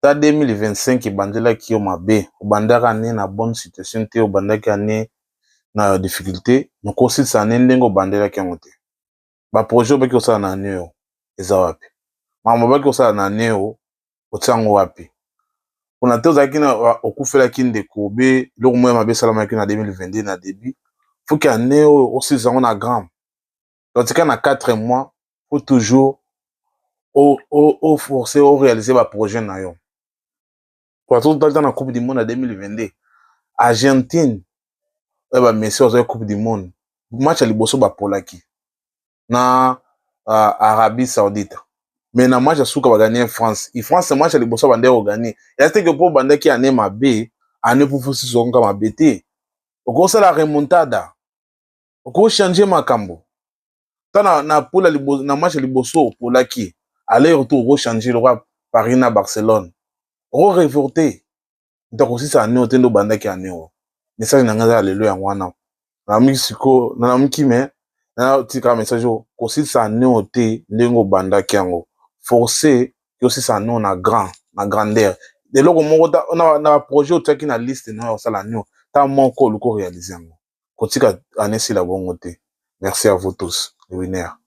ta 2025 ebandelaki yo mabe obandaka ne na bonne situation te obandaki ane na difficulté nokosilisa ne ndenge obandelaki yango te baprojet obaki kosala na ane oyo eza wapi makambo obaki kosala na ane oyo otia yango wapi mpona te ozalaki na okufelaki ndeko obe eloko moko ya mabe esalamaki na 2022 na début foki ane oyo osilisa yango na grande otika na 4 mois faut toujours forcer réaliser baprojet na yo totalita na coupe du monde na 2022 Argentine bamessi ozali coupe du monde match ya liboso bapolaki na Arabie Saoudite mais na match ya suka baganie France France match ya liboso bandeki oganie ya teke mpo bandeki ane mabe ane pufusi zonga mabe te okosala remontada okochange makambo ta na pola liboso na match ya liboso opolaki aller retour okochange lokwa Paris na Barcelone revolté ntakosisa ane ote ndo bandaki ane o message na nga za lelo yango wana na mixiko na mkime na tika message o kosisa ane ote ndenge obandaki yango forcer kosisa ane na grandeur eloko moko na projet otiaki na liste na osala ane ta moko luko réaliser yango kotika ane sila bongo te merci à vous tous le winner